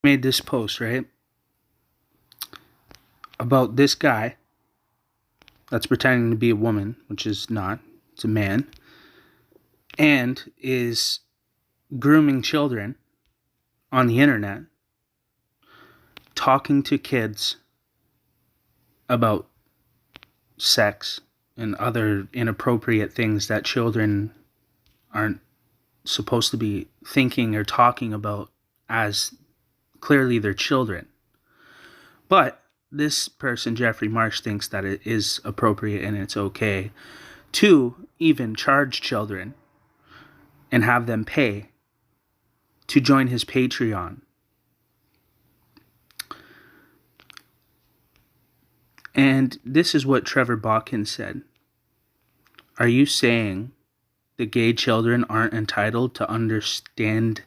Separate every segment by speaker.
Speaker 1: made this post, right, about this guy that's pretending to be a woman, which is not, it's a man, and is grooming children on the internet, talking to kids about sex and other inappropriate things that children aren't supposed to be thinking or talking about, as clearly they're children. But this person, Jeffrey Marsh, thinks that it is appropriate and it's okay to even charge children and have them pay to join his Patreon. And this is what Trevor Botkin said. Are you saying the gay children aren't entitled to understand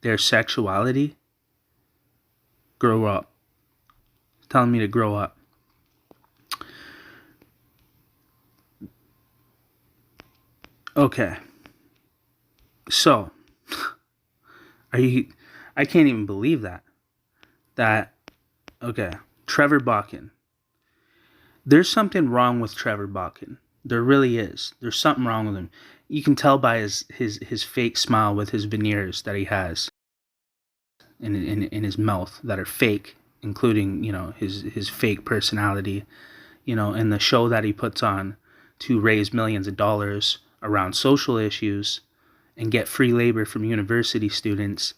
Speaker 1: their sexuality? Grow up. Telling me to grow up. Okay. So, I can't even believe that. Okay, Trevor Botkin. There's something wrong with Trevor Botkin. There really is. There's something wrong with him. You can tell by his fake smile with his veneers that he has in his mouth that are fake, including, his fake personality, and the show that he puts on to raise millions of dollars around social issues and get free labor from university students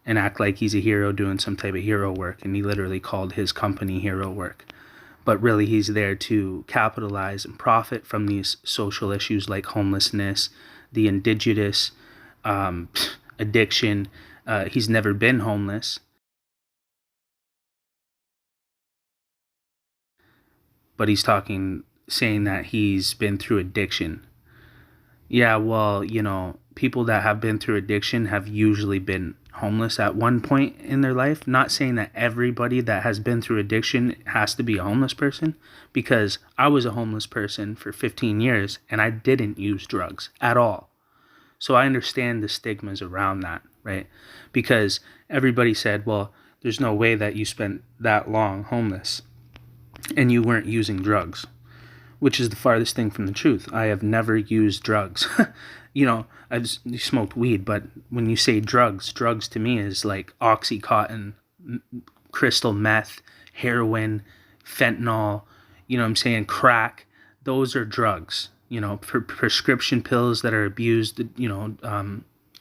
Speaker 1: and act like he's a hero doing some type of hero work. And he literally called his company Herowork. But really, he's there to capitalize and profit from these social issues like homelessness, the indigenous, addiction. He's never been homeless, but he's saying that he's been through addiction. Yeah, well, people that have been through addiction have usually been homeless at one point in their life. Not saying that everybody that has been through addiction has to be a homeless person, because I was a homeless person for 15 years and I didn't use drugs at all. So I understand the stigmas around that, right? Because everybody said, well, there's no way that you spent that long homeless and you weren't using drugs, which is the farthest thing from the truth. I have never used drugs. I've smoked weed, but when you say drugs to me is like Oxycontin, crystal meth, heroin, fentanyl, crack. Those are drugs, prescription pills that are abused,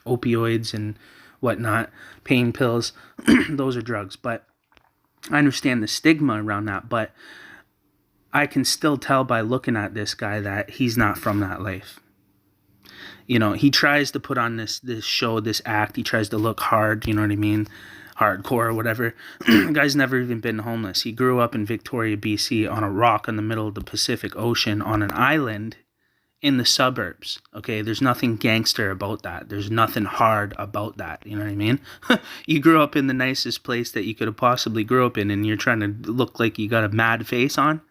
Speaker 1: opioids and whatnot, pain pills. Those are drugs. But I understand the stigma around that, but I can still tell by looking at this guy that he's not from that life. He tries to put on this show, this act. He tries to look hard, you know what I mean? Hardcore or whatever. The guy's never even been homeless. He grew up in Victoria BC on a rock in the middle of the Pacific Ocean on an island in the suburbs. Okay, there's nothing gangster about that. There's nothing hard about that. You know what I mean? You grew up in the nicest place that you could have possibly grew up in, and you're trying to look like you got a mad face on.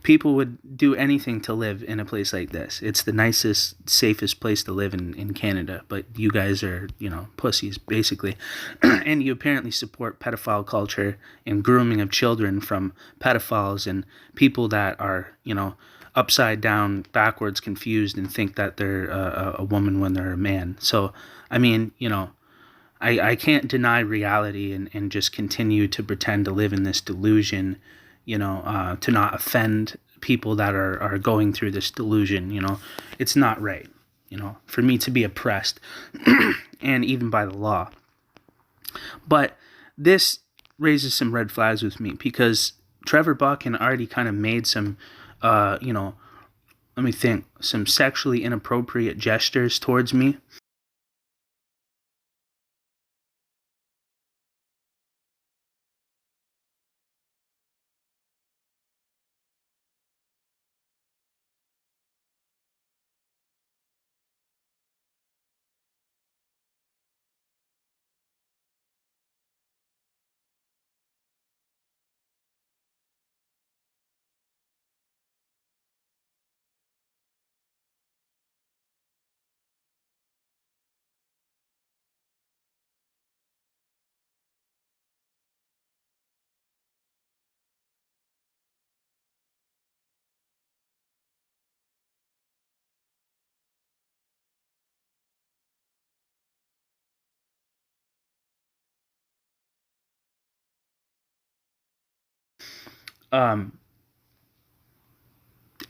Speaker 1: People would do anything to live in a place like this. It's the nicest, safest place to live in Canada. But you guys are, pussies, basically. And you apparently support pedophile culture and grooming of children from pedophiles and people that are, upside down, backwards, confused, and think that they're a woman when they're a man. So, I mean, I can't deny reality and just continue to pretend to live in this delusion, to not offend people that are going through this delusion. It's not right, for me to be oppressed and even by the law. But this raises some red flags with me because Trevor Botkin already kind of made some, let me think, some sexually inappropriate gestures towards me.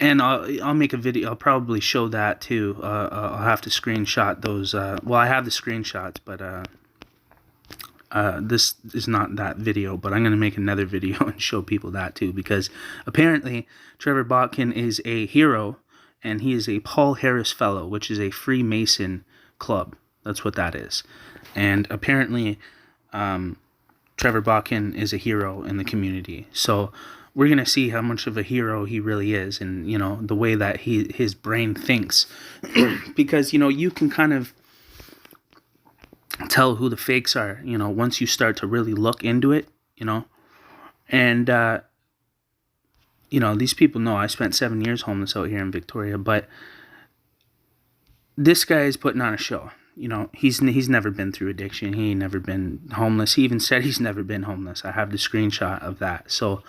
Speaker 1: And I'll make a video. I'll probably show that too. I'll have to screenshot those. Well, I have the screenshots, but this is not that video. But I'm going to make another video and show people that too, because apparently Trevor Botkin is a hero, and he is a Pual Harris Fellow, which is a Freemason club. That's what that is. And apparently Trevor Botkin is a hero in the community. So we're going to see how much of a hero he really is, and, you know, the way that his brain thinks. Because, you know, you can kind of tell who the fakes are, you know, once you start to really look into it, you know. And, you know, these people know I spent 7 years homeless out here in Victoria, but this guy is putting on a show. You know, he's never been through addiction. He ain't never been homeless. He even said he's never been homeless. I have the screenshot of that. So,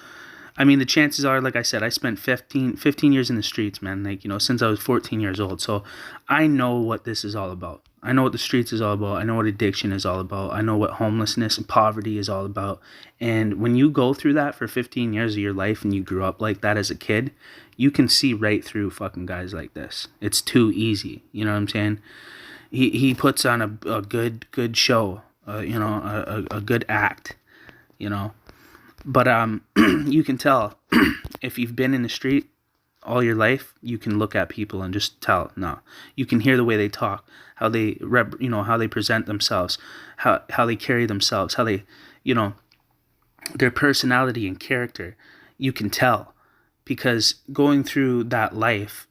Speaker 1: I mean, the chances are, like I said, I spent 15 years in the streets, man. Like, you know, since I was 14 years old. So I know what this is all about. I know what the streets is all about. I know what addiction is all about. I know what homelessness and poverty is all about. And when you go through that for 15 years of your life and you grew up like that as a kid, you can see right through fucking guys like this. It's too easy. You know what I'm saying? He puts on a good show, you know, a good act, you know. But you can tell if you've been in the street all your life, you can look at people and just tell. No, you can hear the way they talk, how they how they present themselves, how they carry themselves, how they, you know, their personality and character. You can tell, because going through that life,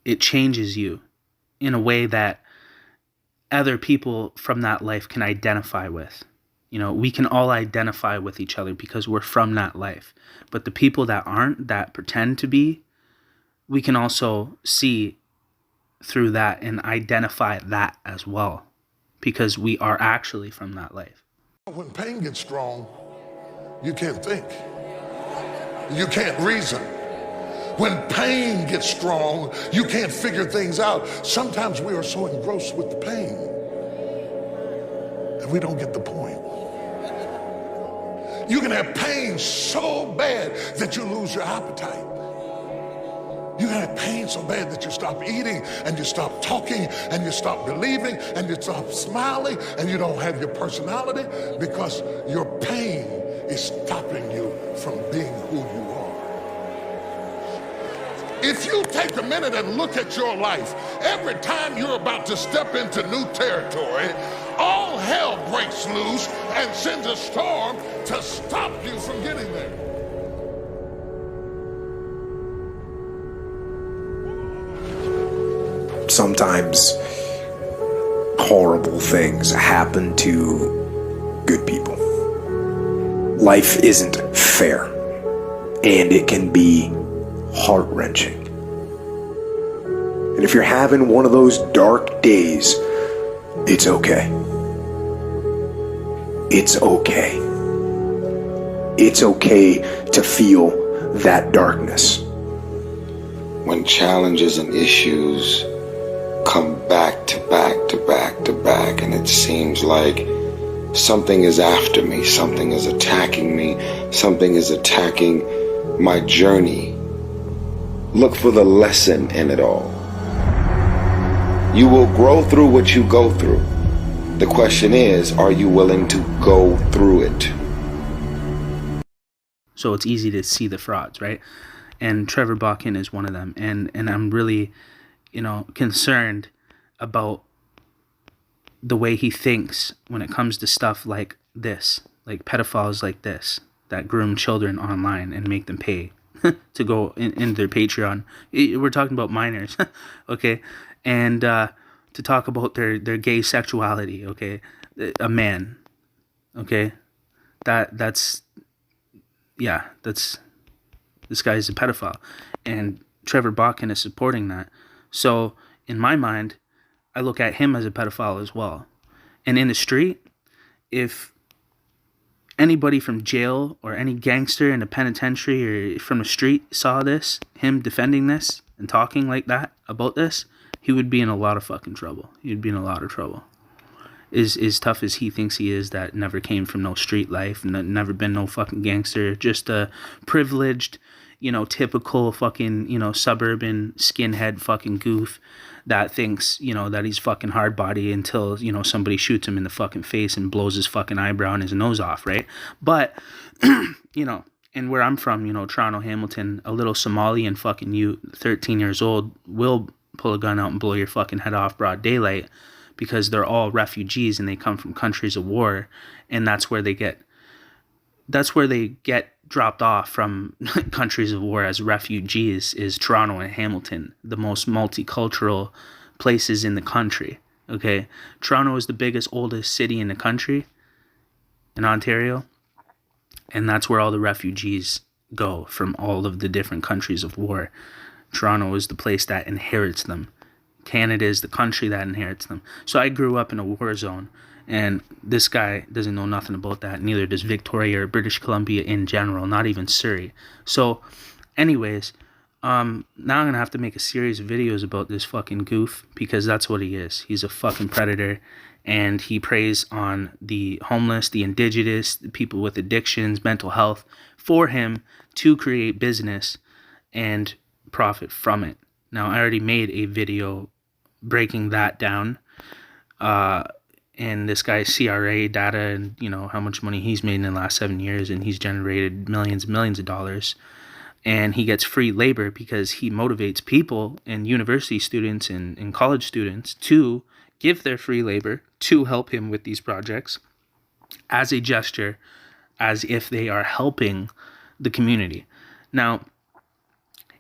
Speaker 1: it changes you in a way that other people from that life can identify with. You know, we can all identify with each other because we're from that life. But the people that aren't, that pretend to be, we can also see through that and identify that as well, because we are actually from that life.
Speaker 2: When pain gets strong, you can't think. You can't reason. When pain gets strong, you can't figure things out. Sometimes we are so engrossed with the pain that we don't get the point. You can have pain so bad that you lose your appetite. You can have pain so bad that you stop eating and you stop talking and you stop believing and you stop smiling and you don't have your personality because your pain is stopping you from being who you are. If you take a minute and look at your life, every time you're about to step into new territory, all hell breaks loose and sends a storm to stop you from getting there.
Speaker 3: Sometimes horrible things happen to good people. Life isn't fair, and it can be heart-wrenching. And if you're having one of those dark days, it's okay. It's okay. It's okay to feel that darkness.
Speaker 4: When challenges and issues come back to back to back to back, and it seems like something is after me, something is attacking me, something is attacking my journey, look for the lesson in it all. You will grow through what you go through. The question is, are you willing to go through it?
Speaker 1: So it's easy to see the frauds, right? And Trevor Botkin is one of them. And I'm really, you know, concerned about the way he thinks when it comes to stuff like this, like pedophiles like this, that groom children online and make them pay to go in their Patreon. We're talking about minors, okay? And to talk about their gay sexuality, okay? A man, okay? That's this guy is a pedophile, and Trevor Botkin is supporting that. So in my mind, I look at him as a pedophile as well. And in the street, if anybody from jail or any gangster in the penitentiary or from the street saw this, him defending this and talking like that about this, he would be in a lot of fucking trouble. He'd be in a lot of trouble. is tough as he thinks he is, that never came from no street life, never been no fucking gangster, just a privileged, typical fucking, suburban skinhead fucking goof that thinks, that he's fucking hard body until, somebody shoots him in the fucking face and blows his fucking eyebrow and his nose off, right? But, and where I'm from, Toronto, Hamilton, a little Somalian fucking you, 13 years old, will pull a gun out and blow your fucking head off broad daylight, because they're all refugees and they come from countries of war, and that's where they get dropped off from countries of war as refugees, is Toronto and Hamilton, the most multicultural places in the country. Okay, Toronto is the biggest, oldest city in the country, in Ontario, and that's where all the refugees go from all of the different countries of war. Toronto is the place that inherits them. Canada is the country that inherits them. So I grew up in a war zone, and this guy doesn't know nothing about that. Neither does Victoria or British Columbia in general, not even Surrey. So anyways, now I'm going to have to make a series of videos about this fucking goof, because that's what he is. He's a fucking predator, and he preys on the homeless, the indigenous, the people with addictions, mental health, for him to create business and profit from it. Now, I already made a video breaking that down, and this guy's CRA data, and how much money he's made in the last 7 years, and he's generated millions and millions of dollars, and he gets free labor because he motivates people and university students and college students to give their free labor to help him with these projects as a gesture, as if they are helping the community. Now,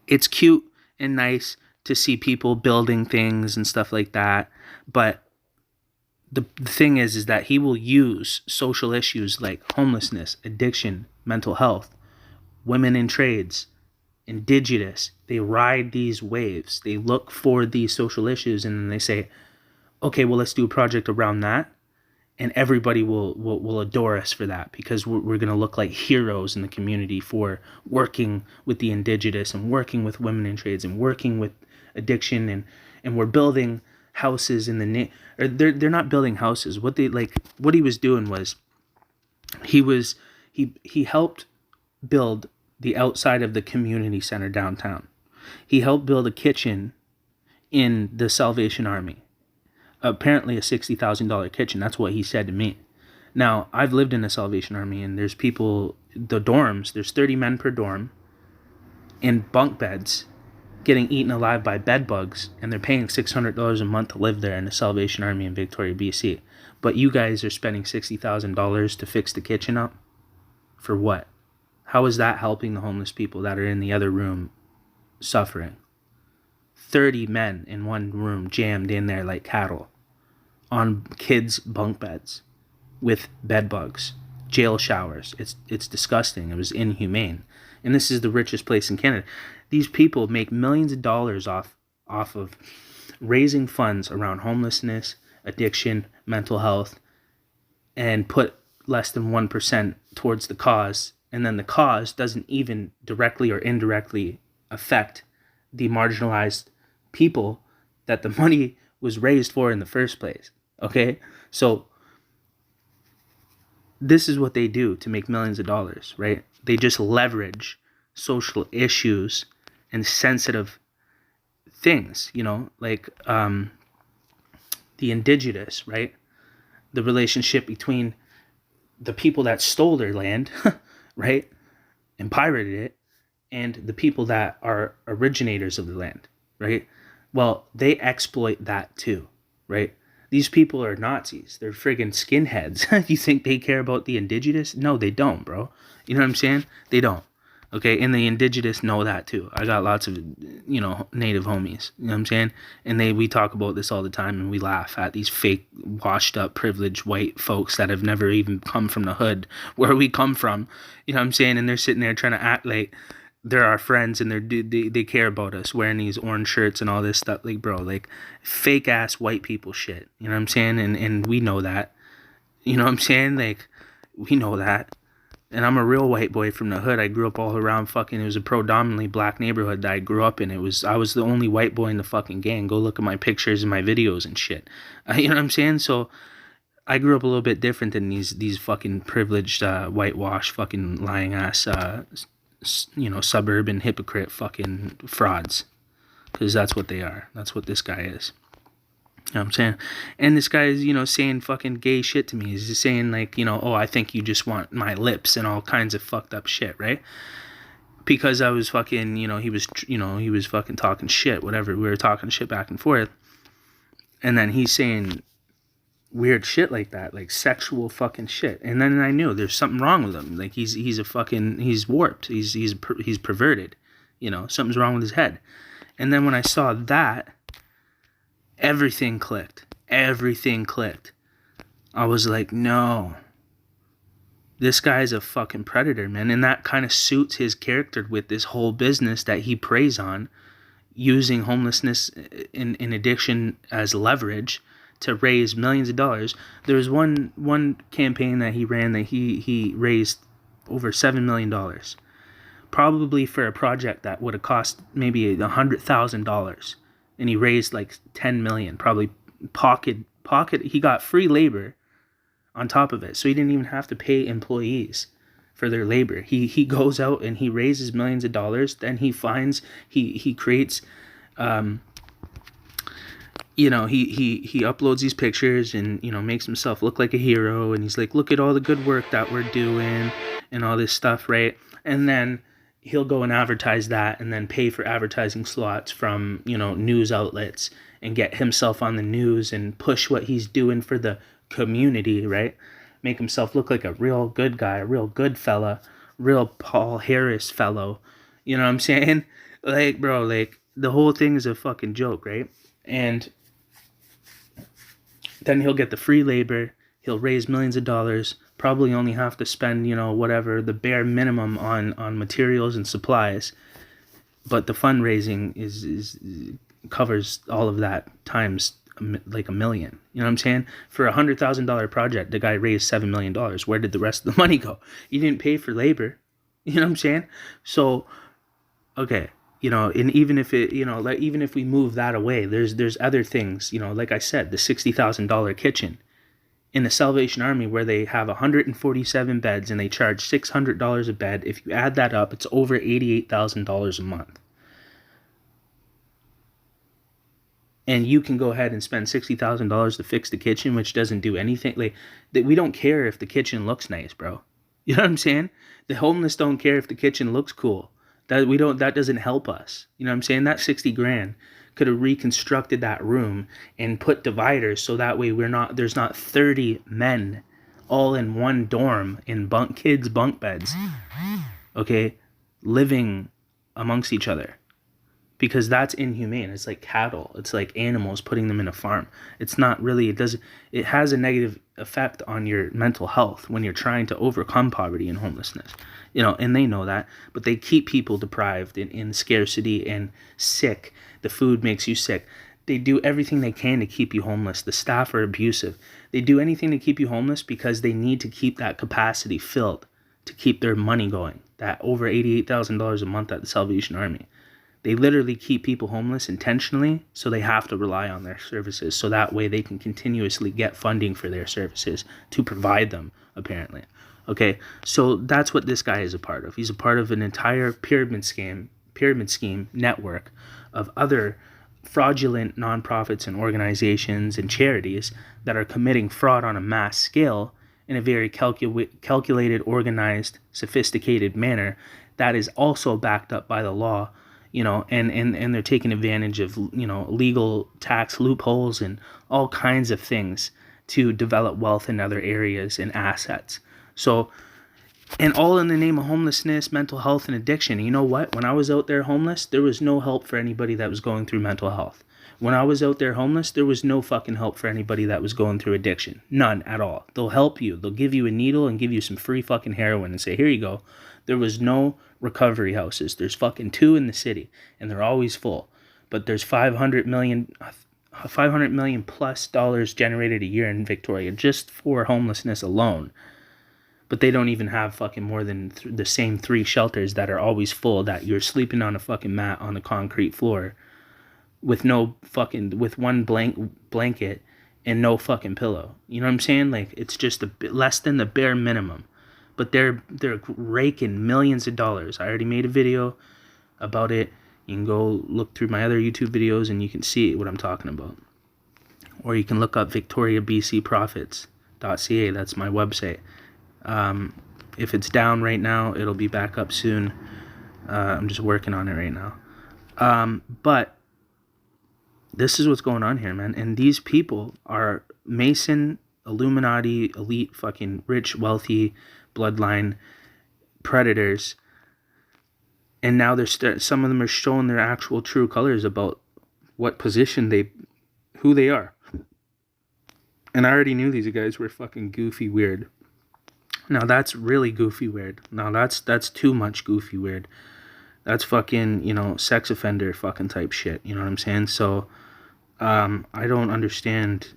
Speaker 1: it's cute and nice to see people building things and stuff like that, but the thing is that he will use social issues like homelessness, addiction, mental health, women in trades, indigenous. They ride these waves. They look for these social issues, and then they say, okay, well, let's do a project around that, and everybody will adore us for that, because we're going to look like heroes in the community for working with the indigenous and working with women in trades and working with addiction, and we're building houses in the or they're not building houses. What he was doing was he helped build the outside of the community center downtown. He helped build a kitchen in the Salvation Army. Apparently a $60,000 kitchen. That's what he said to me. Now, I've lived in the Salvation Army, and there's people, the dorms, there's 30 men per dorm in bunk beds getting eaten alive by bed bugs, and they're paying $600 a month to live there in the Salvation Army in Victoria, BC. But you guys are spending $60,000 to fix the kitchen up? For what? How is that helping the homeless people that are in the other room suffering? 30 men in one room jammed in there like cattle on kids' bunk beds with bed bugs, jail showers. It's disgusting. It was inhumane. And this is the richest place in Canada. These people make millions of dollars off of raising funds around homelessness, addiction, mental health, and put less than 1% towards the cause. And then the cause doesn't even directly or indirectly affect the marginalized people that the money was raised for in the first place. Okay? So this is what they do to make millions of dollars, right? They just leverage social issues and sensitive things, like the indigenous, right? The relationship between the people that stole their land, right, and pirated it, and the people that are originators of the land, right? Well, they exploit that too, right? These people are Nazis. They're friggin' skinheads. You think they care about the indigenous? No, they don't, bro. You know what I'm saying? They don't. Okay, and the indigenous know that too. I got lots of, native homies. You know what I'm saying? And we talk about this all the time, and we laugh at these fake, washed up, privileged white folks that have never even come from the hood where we come from. You know what I'm saying? And they're sitting there trying to act like they're our friends, and they care about us, wearing these orange shirts and all this stuff. Like, bro, like fake ass white people shit. You know what I'm saying? And we know that. You know what I'm saying? Like, we know that. And I'm a real white boy from the hood. I grew up all around fucking, it was a predominantly black neighborhood that I grew up in. I was the only white boy in the fucking gang. Go look at my pictures and my videos and shit. You know what I'm saying? So I grew up a little bit different than these fucking privileged, whitewash, fucking lying ass, suburban hypocrite fucking frauds. Because that's what they are. That's what this guy is. You know what I'm saying? And this guy is, saying fucking gay shit to me. He's just saying like, oh, I think you just want my lips and all kinds of fucked up shit, right? Because I was fucking, he was fucking talking shit, whatever. We were talking shit back and forth. And then he's saying weird shit like that, like sexual fucking shit. And then I knew there's something wrong with him. Like he's warped. He's perverted. Something's wrong with his head. And then when I saw that, everything clicked. I was like, no, this guy's a fucking predator, man. And that kind of suits his character with this whole business that he preys on, using homelessness in addiction as leverage to raise millions of dollars. There was one campaign that he ran that he raised over $7 million, probably for a project that would have cost maybe $100,000, and he raised like 10 million, probably pocket. He got free labor on top of it, so he didn't even have to pay employees for their labor. He goes out and he raises millions of dollars. Then he finds he creates. He uploads these pictures and, makes himself look like a hero. And he's like, look at all the good work that we're doing and all this stuff, right? And then he'll go and advertise that and then pay for advertising slots from, news outlets and get himself on the news and push what he's doing for the community, right? Make himself look like a real good guy, a real good fella, real Pual Harris fellow. You know what I'm saying? Like, bro, like the whole thing is a fucking joke, right? And then he'll get the free labor, he'll raise millions of dollars, probably only have to spend, whatever, the bare minimum on materials and supplies. But the fundraising is covers all of that times like a million. You know what I'm saying? For $100,000 project, the guy raised $7 million. Where did the rest of the money go? He didn't pay for labor. You know what I'm saying? So, okay. And even if it, even if we move that away, there's other things, like I said, the $60,000 kitchen in the Salvation Army where they have 147 beds and they charge $600 a bed. If you add that up, it's over $88,000 a month. And you can go ahead and spend $60,000 to fix the kitchen, which doesn't do anything. Like, we don't care if the kitchen looks nice, bro. You know what I'm saying? The homeless don't care if the kitchen looks cool. That doesn't help us. You know what I'm saying? That 60 grand could have reconstructed that room and put dividers so that way there's not 30 men all in one dorm in kids' bunk beds. Okay? Living amongst each other. Because that's inhumane. It's like cattle. It's like animals, putting them in a farm. It's not really, it has a negative effect on your mental health when you're trying to overcome poverty and homelessness. And they know that, but they keep people deprived in scarcity and sick. The food makes you sick. They do everything they can to keep you homeless. The staff are abusive. They do anything to keep you homeless because they need to keep that capacity filled to keep their money going. That over $88,000 a month at the Salvation Army. They literally keep people homeless intentionally, so they have to rely on their services. So that way they can continuously get funding for their services to provide them, apparently. Okay, so that's what this guy is a part of. He's a part of an entire pyramid scheme network of other fraudulent nonprofits and organizations and charities that are committing fraud on a mass scale in a very calculated, organized, sophisticated manner that is also backed up by the law. And they're taking advantage of, legal tax loopholes and all kinds of things to develop wealth in other areas and assets. So, and all in the name of homelessness, mental health, and addiction. And you know what? When I was out there homeless, there was no help for anybody that was going through mental health. When I was out there homeless, there was no fucking help for anybody that was going through addiction. None at all. They'll help you. They'll give you a needle and give you some free fucking heroin and say, here you go. There was no recovery houses. There's fucking 2 in the city, and they're always full. But there's $500 million plus dollars generated a year in Victoria just for homelessness alone. But they don't even have fucking more than the same 3 shelters that are always full, that you're sleeping on a fucking mat on the concrete floor with with one blanket and no fucking pillow. You know what I'm saying? Like, it's just a bit less than the bare minimum. But they're raking millions of dollars. I already made a video about it. You can go look through my other YouTube videos and you can see what I'm talking about. Or you can look up victoriabcprofits.ca. That's my website. If it's down right now, it'll be back up soon. I'm just working on it right now. But this is what's going on here, man. And these people are Mason, Illuminati, elite, fucking rich, wealthy, bloodline predators. And now some of them are showing their actual true colors about what position who they are. And I already knew these guys were fucking goofy weird. Now that's really goofy weird. Now that's too much goofy weird. That's fucking, sex offender fucking type shit. You know what I'm saying? So, I don't understand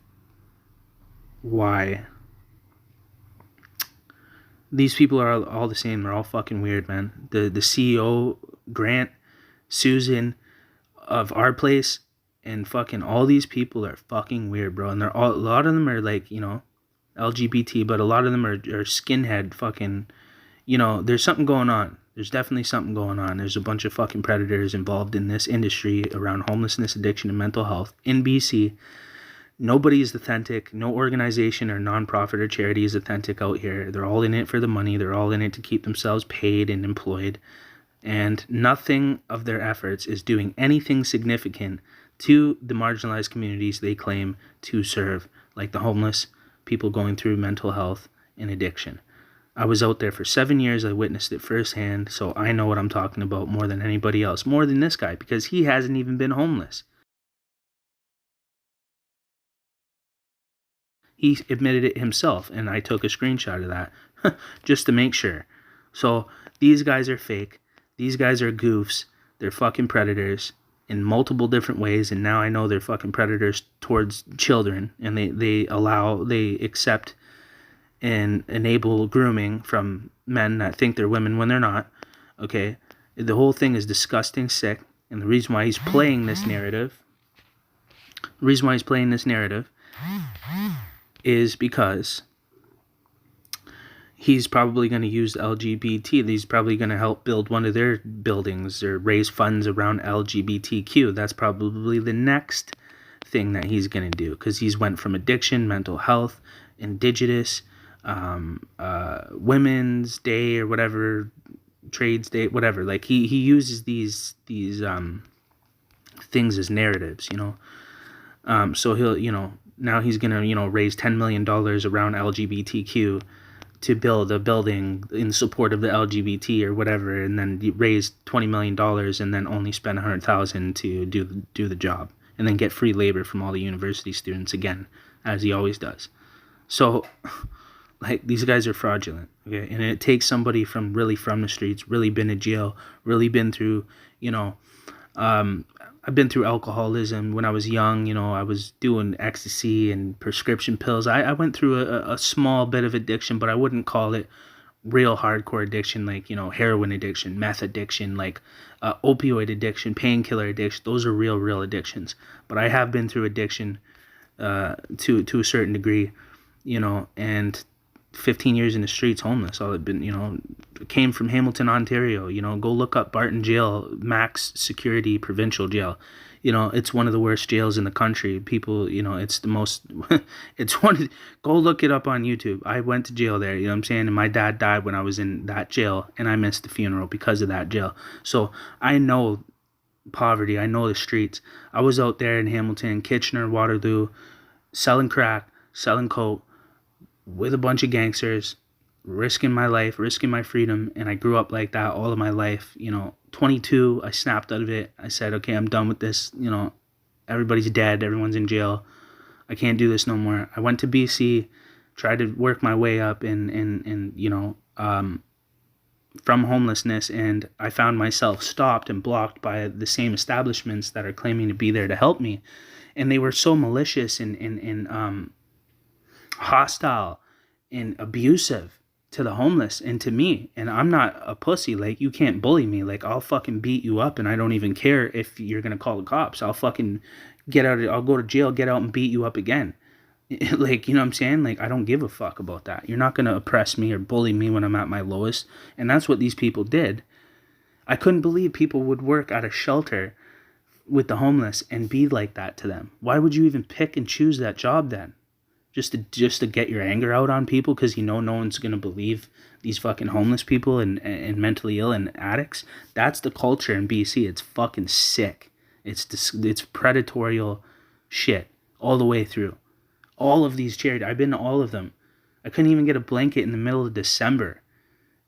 Speaker 1: why these people are all the same. They're all fucking weird, man. The CEO, Grant, Susan of our place, and fucking all these people are fucking weird, bro. And a lot of them are like, LGBT, but a lot of them are skinhead fucking, there's something going on. There's definitely something going on. There's a bunch of fucking predators involved in this industry around homelessness, addiction, and mental health in BC. Nobody is authentic. No organization or nonprofit or charity is authentic out here. They're all in it for the money. They're all in it to keep themselves paid and employed. And nothing of their efforts is doing anything significant to the marginalized communities they claim to serve, like the homeless, people going through mental health and addiction. I was out there for 7 years. I witnessed it firsthand, so I know what I'm talking about more than anybody else, more than this guy, because he hasn't even been homeless. He admitted it himself, and I took a screenshot of that just to make sure. So these guys are fake. These guys are goofs. They're fucking predators in multiple different ways, and now I know they're fucking predators towards children, and they accept and enable grooming from men that think they're women when they're not. Okay? The whole thing is disgusting, sick, and the reason why he's playing this narrative is because he's probably going to use LGBT. He's probably going to help build one of their buildings or raise funds around LGBTQ. That's probably the next thing that he's going to do, because he's went from addiction, mental health, indigenous, Women's Day or whatever, Trades Day, whatever. Like he uses these things as narratives, So he'll, now he's going to, raise $10 million around LGBTQ to build a building in support of the LGBT or whatever, and then raise $20 million and then only spend $100,000 to do the job, and then get free labor from all the university students again, as he always does. So, like, these guys are fraudulent, okay? And it takes somebody from the streets, really been in jail, really been through, I've been through alcoholism when I was young. I was doing ecstasy and prescription pills. I went through a small bit of addiction, but I wouldn't call it real hardcore addiction, like, heroin addiction, meth addiction, like opioid addiction, painkiller addiction. Those are real addictions. But I have been through addiction to a certain degree, and 15 years in the streets, homeless. All I've been, came from Hamilton, Ontario. Go look up Barton Jail, max security provincial jail. It's one of the worst jails in the country. People, it's the most, go look it up on YouTube. I went to jail there, what I'm saying? And my dad died when I was in that jail, and I missed the funeral because of that jail. So I know poverty. I know the streets. I was out there in Hamilton, Kitchener, Waterloo, selling crack, selling coke, with a bunch of gangsters, risking my life, risking my freedom, and I grew up like that all of my life. 22, I snapped out of it. I said, okay, I'm done with this. Everybody's dead, everyone's in jail. I can't do this no more. I went to BC, tried to work my way up from homelessness, and I found myself stopped and blocked by the same establishments that are claiming to be there to help me. And they were so malicious and hostile and abusive to the homeless and to me. And I'm not a pussy. Like, you can't bully me. Like, I'll fucking beat you up, and I don't even care if you're gonna call the cops. I'll fucking I'll go to jail, get out, and beat you up again. Like, you know what I'm saying? Like, I don't give a fuck about that. You're not going to oppress me or bully me when I'm at my lowest. And that's what these people did. I couldn't believe people would work at a shelter with the homeless and be like that to them. Why would you even pick and choose that job then? Just to get your anger out on people because you know no one's going to believe these fucking homeless people and mentally ill and addicts? That's the culture in BC. It's fucking sick. It's predatorial shit all the way through. All of these charities, I've been to all of them. I couldn't even get a blanket in the middle of December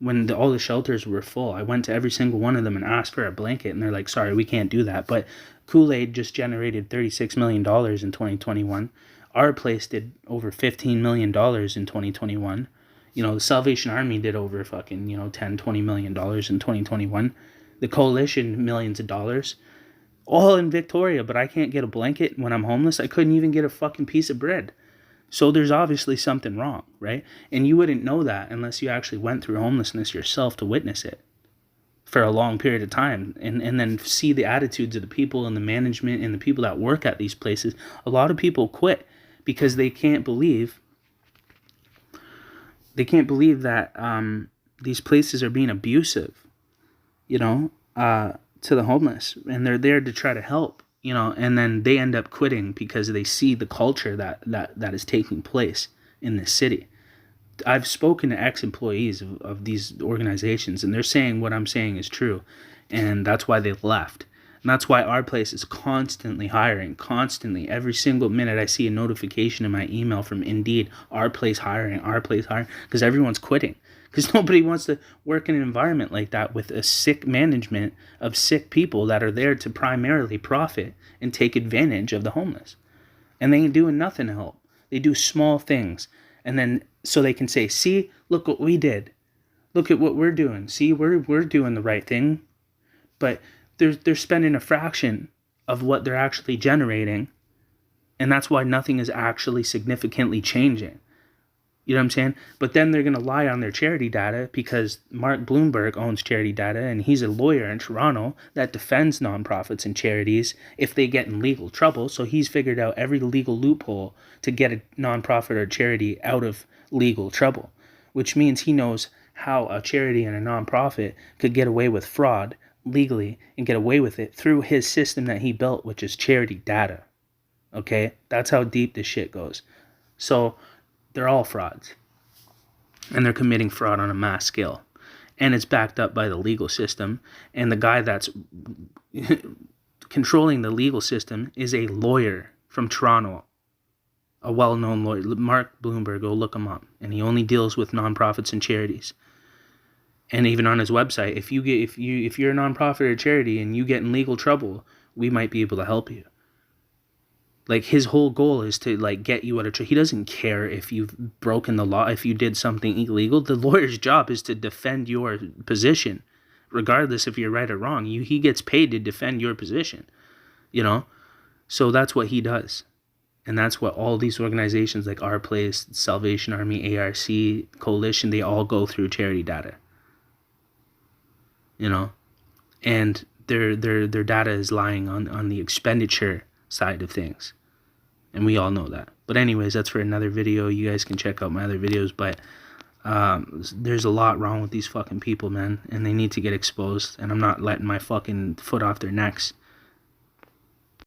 Speaker 1: when all the shelters were full. I went to every single one of them and asked for a blanket, and they're like, sorry, we can't do that. But Kool-Aid just generated $36 million in 2021. Our place did over $15 million in 2021. You know, the Salvation Army did over fucking, $10-20 million in 2021. The Coalition, millions of dollars. All in Victoria, but I can't get a blanket when I'm homeless. I couldn't even get a fucking piece of bread. So there's obviously something wrong, right? And you wouldn't know that unless you actually went through homelessness yourself to witness it for a long period of time and then see the attitudes of the people and the management and the people that work at these places. A lot of people quit because they can't believe that these places are being abusive, to the homeless, and they're there to try to help, and then they end up quitting because they see the culture that is taking place in this city. I've spoken to ex-employees of these organizations, and they're saying what I'm saying is true, and that's why they left. And that's why our place is constantly hiring, constantly. Every single minute I see a notification in my email from Indeed, our place hiring, because everyone's quitting. Because nobody wants to work in an environment like that with a sick management of sick people that are there to primarily profit and take advantage of the homeless. And they ain't doing nothing to help. They do small things. And then so they can say, see, look what we did. Look at what we're doing. See, we're doing the right thing. But they're spending a fraction of what they're actually generating. And that's why nothing is actually significantly changing. You know what I'm saying? But then they're going to lie on their charity data because Mark Bloomberg owns charity data and he's a lawyer in Toronto that defends nonprofits and charities if they get in legal trouble. So he's figured out every legal loophole to get a nonprofit or charity out of legal trouble, which means he knows how a charity and a nonprofit could get away with fraud legally and get away with it through his system that he built, which is charity data. Okay? That's how deep this shit goes. So they're all frauds. And they're committing fraud on a mass scale. And it's backed up by the legal system. And the guy that's controlling the legal system is a lawyer from Toronto. A well-known lawyer. Mark Bloomberg, go look him up. And he only deals with nonprofits and charities. And even on his website, if you're a nonprofit or charity and you get in legal trouble, we might be able to help you. Like, his whole goal is to, get you out of trouble. He doesn't care if you've broken the law, if you did something illegal. The lawyer's job is to defend your position, regardless if you're right or wrong. He gets paid to defend your position, So that's what he does. And that's what all these organizations like Our Place, Salvation Army, ARC, Coalition, they all go through charity data. And their data is lying on the expenditure side of things, and we all know that. But anyways, that's for another video. You guys can check out my other videos, but there's a lot wrong with these fucking people, man, and they need to get exposed, and I'm not letting my fucking foot off their necks.